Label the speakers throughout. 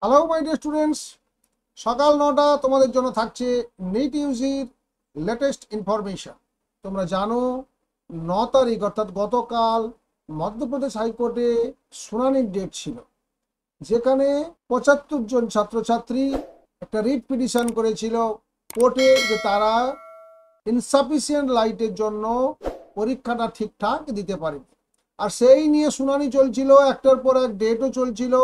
Speaker 1: Hello my dear students, সকাল 9টা তোমাদের জন্য থাকছে নিট ইউজির লেটেস্ট ইনফরমেশন। তোমরা জানো 9 তারিখ অর্থাৎ গতকাল মধ্যপ্রদেশ হাইকোর্টে শুনানির ডেট ছিল, যেখানে 75 জন ছাত্রছাত্রী একটা রিট পিটিশন করেছিল কোর্টে যে তারা ইনসাফিসিয়েন্ট লাইটের জন্য পরীক্ষাটা ঠিকঠাক দিতে পারে। আর সেই নিয়ে শুনানি চলছিল, একটার পর এক ডেটও চলছিল।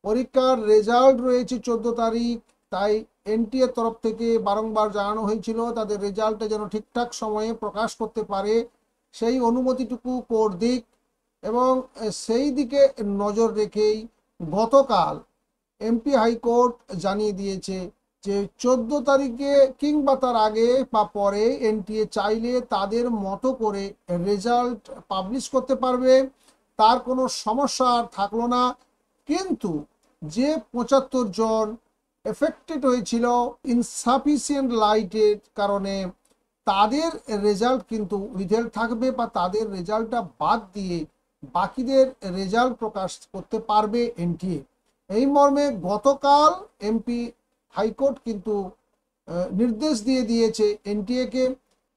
Speaker 1: পরীক্ষার রেজাল্ট রয়েছে 14 তারিখ, তাই এনটিএর তরফ থেকে বারংবার জানানো হয়েছিল তাদের রেজাল্টটা যেন ঠিকঠাক সময়ে প্রকাশ করতে পারে, সেই অনুমতিটুকু কোর্ট দিক। এবং সেই দিকে নজর রেখেই গতকাল এমপি হাইকোর্ট জানিয়ে দিয়েছে যে 14 তারিখে কিংবা তার আগে বা পরে এনটিএ চাইলে তাদের মতো করে রেজাল্ট পাবলিশ করতে পারবে, তার কোনো সমস্যা আর থাকলো না। কিন্তু যে 75 জন এফেক্টেড হয়েছিল ইনসাফিসিয়েন্ট লাইটের কারণে, তাদের রেজাল্ট কিন্তু উইথহেল্ড থাকবে বা তাদের রেজাল্টটা বাদ দিয়ে বাকিদের রেজাল্ট প্রকাশ করতে পারবে এনটিএ। এই মর্মে গতকাল এমপি হাইকোর্ট কিন্তু নির্দেশ দিয়ে দিয়েছে এনটিএকে।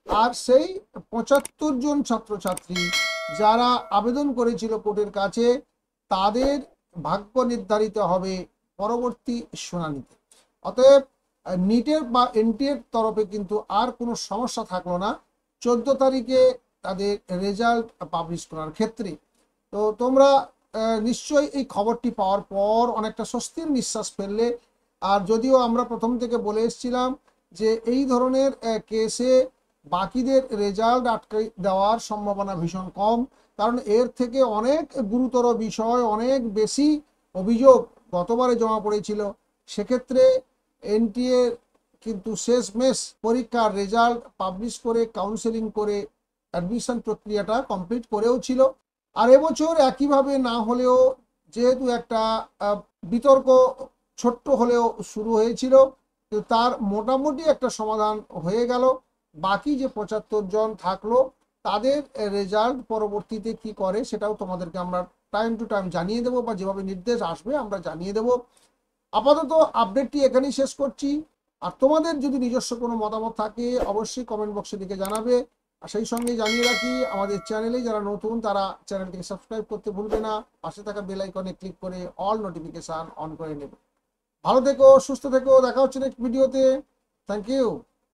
Speaker 1: আর সেই 75 জন ছাত্রছাত্রী যারা আবেদন করেছিল কোর্টের কাছে, তাদের ভাগ্য নির্ধারিত হবে পরবর্তী শুনানিতে। অতএব নিটের বা এনটিএর তরফে কিন্তু আর কোনো সমস্যা থাকলো না 14 তারিখে তাদের রেজাল্ট পাবলিশ করার ক্ষেত্রে। তো তোমরা নিশ্চয়ই এই খবরটি পাওয়ার পর অনেকটা স্বস্তির নিঃশ্বাস ফেললে। আর যদিও আমরা প্রথম থেকে বলে এসেছিলাম যে এই ধরনের কেসে বাকিদের রেজাল্ট আটকে দেওয়ার সম্ভাবনা ভীষণ কম, কারণ এর থেকে অনেক গুরুতর বিষয়, অনেক বেশি অভিযোগ গতবারে জমা পড়েছিল। সেক্ষেত্রে এনটিএ কিন্তু শেষমেশ পরীক্ষার রেজাল্ট পাবলিশ করে কাউন্সেলিং করে অ্যাডমিশন প্রক্রিয়াটা কমপ্লিট করেও ছিল। আর এবছর একইভাবে না হলেও, যেহেতু একটা বিতর্ক ছোট্ট হলেও শুরু হয়েছিল, তার মোটামুটি একটা সমাধান হয়ে গেল। বাকি যে 75 জন থাকলো তাদের রেজাল্ট পরবর্তীতে কি করে সেটাও তোমাদেরকে আমরা টাইম টু টাইম জানিয়ে দেবো, বা যেভাবে নির্দেশ আসবে আমরা জানিয়ে দেবো। আপাতত আপডেটটি এখানেই শেষ করছি। আর তোমাদের যদি নিজস্ব কোনো মতামত থাকে অবশ্যই কমেন্ট বক্সে লিখে জানাবে। আর সেই সঙ্গে জানিয়ে রাখি, আমাদের চ্যানেলে যারা নতুন তারা চ্যানেলটিকে সাবস্ক্রাইব করতে ভুলবে না, পাশে থাকা বেল আইকনে ক্লিক করে অল নোটিফিকেশন অন করে নেবে। ভালো থেকো, সুস্থ থেকো, দেখা হচ্ছে নেক্সট ভিডিওতে। Thank you.